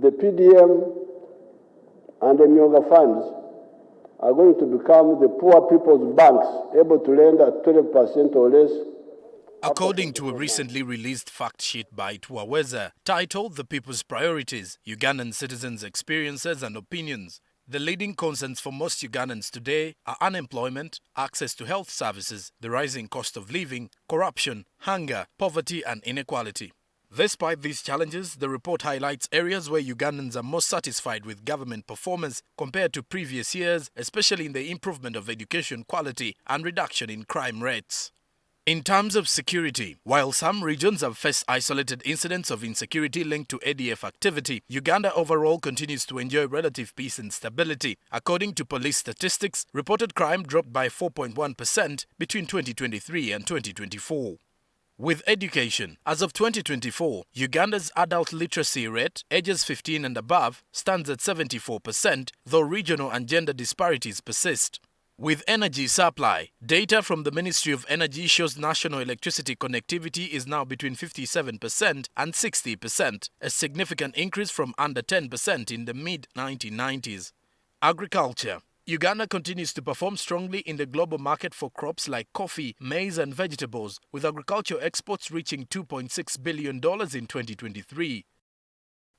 The PDM and the Myoga funds are going to become the poor people's banks, able to lend at 20% or less. According to a recently released fact sheet by Tuaweza titled The People's Priorities, Ugandan Citizens' Experiences and Opinions, the leading concerns for most Ugandans today are unemployment, access to health services, the rising cost of living, corruption, hunger, poverty and inequality. Despite these challenges, the report highlights areas where Ugandans are most satisfied with government performance compared to previous years, especially in the improvement of education quality and reduction in crime rates. In terms of security, while some regions have faced isolated incidents of insecurity linked to ADF activity, Uganda overall continues to enjoy relative peace and stability. According to police statistics, reported crime dropped by 4.1% between 2023 and 2024. With education, as of 2024, Uganda's adult literacy rate, ages 15 and above, stands at 74%, though regional and gender disparities persist. With energy supply, data from the Ministry of Energy shows national electricity connectivity is now between 57% and 60%, a significant increase from under 10% in the mid-1990s. Agriculture. Uganda continues to perform strongly in the global market for crops like coffee, maize and vegetables, with agricultural exports reaching $2.6 billion in 2023.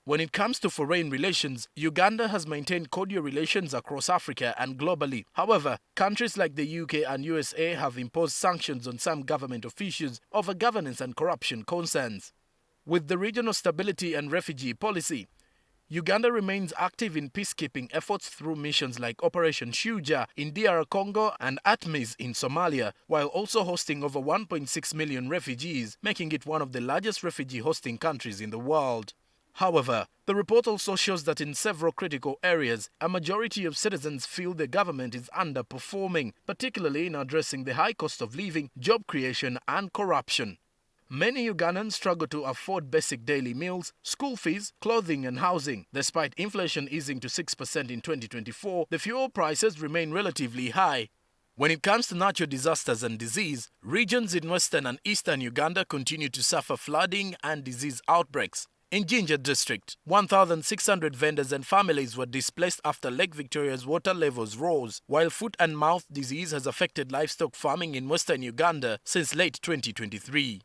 When it comes to foreign relations, Uganda has maintained cordial relations across Africa and globally. However, countries like the UK and USA have imposed sanctions on some government officials over governance and corruption concerns. With the regional stability and refugee policy, Uganda remains active in peacekeeping efforts through missions like Operation Shuja in DR Congo and ATMIS in Somalia, while also hosting over 1.6 million refugees, making it one of the largest refugee-hosting countries in the world. However, the report also shows that in several critical areas, a majority of citizens feel the government is underperforming, particularly in addressing the high cost of living, job creation and corruption. Many Ugandans struggle to afford basic daily meals, school fees, clothing and housing. Despite inflation easing to 6% in 2024, the fuel prices remain relatively high. When it comes to natural disasters and disease, regions in western and eastern Uganda continue to suffer flooding and disease outbreaks. In Jinja district, 1,600 vendors and families were displaced after Lake Victoria's water levels rose, while foot and mouth disease has affected livestock farming in western Uganda since late 2023.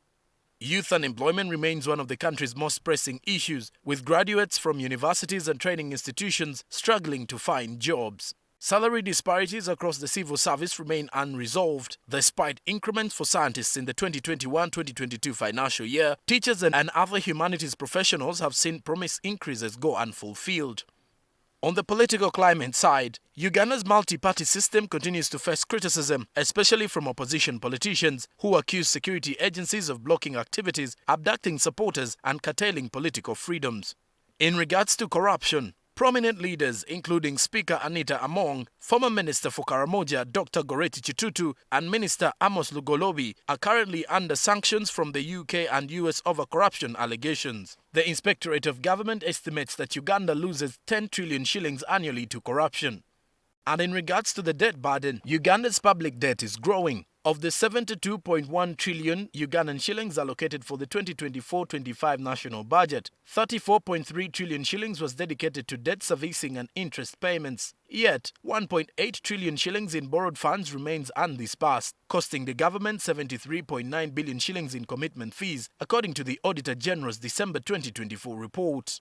Youth unemployment remains one of the country's most pressing issues, with graduates from universities and training institutions struggling to find jobs. Salary disparities across the civil service remain unresolved. Despite increments for scientists in the 2021-2022 financial year, teachers and other humanities professionals have seen promised increases go unfulfilled. On the political climate side, Uganda's multi-party system continues to face criticism, especially from opposition politicians who accuse security agencies of blocking activities, abducting supporters and curtailing political freedoms. In regards to corruption, prominent leaders including Speaker Anita Among, former Minister for Karamoja Dr. Goreti Chitutu and Minister Amos Lugolobi are currently under sanctions from the UK and US over corruption allegations. The Inspectorate of Government estimates that Uganda loses 10 trillion shillings annually to corruption. And in regards to the debt burden, Uganda's public debt is growing. Of the 72.1 trillion Ugandan shillings allocated for the 2024-25 national budget, 34.3 trillion shillings was dedicated to debt servicing and interest payments. Yet, 1.8 trillion shillings in borrowed funds remains undisbursed, costing the government 73.9 billion shillings in commitment fees, according to the Auditor General's December 2024 report.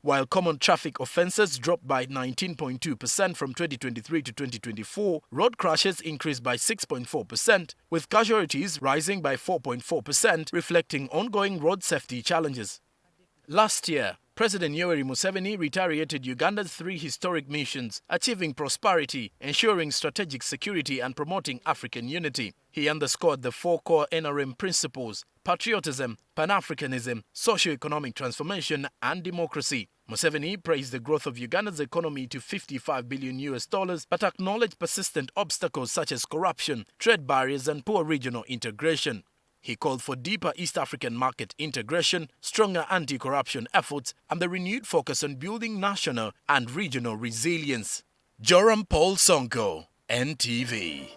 While common traffic offences dropped by 19.2% from 2023 to 2024, road crashes increased by 6.4%, with casualties rising by 4.4%, reflecting ongoing road safety challenges. Last year, President Joram Museveni reiterated Uganda's 3 historic missions, achieving prosperity, ensuring strategic security and promoting African unity. He underscored the 4 core NRM principles: patriotism, Pan-Africanism, socio-economic transformation and democracy. Museveni praised the growth of Uganda's economy to $55 billion, but acknowledged persistent obstacles such as corruption, trade barriers and poor regional integration. He called for deeper East African market integration, stronger anti-corruption efforts, and the renewed focus on building national and regional resilience. Joram Paul Ssonko, NTV.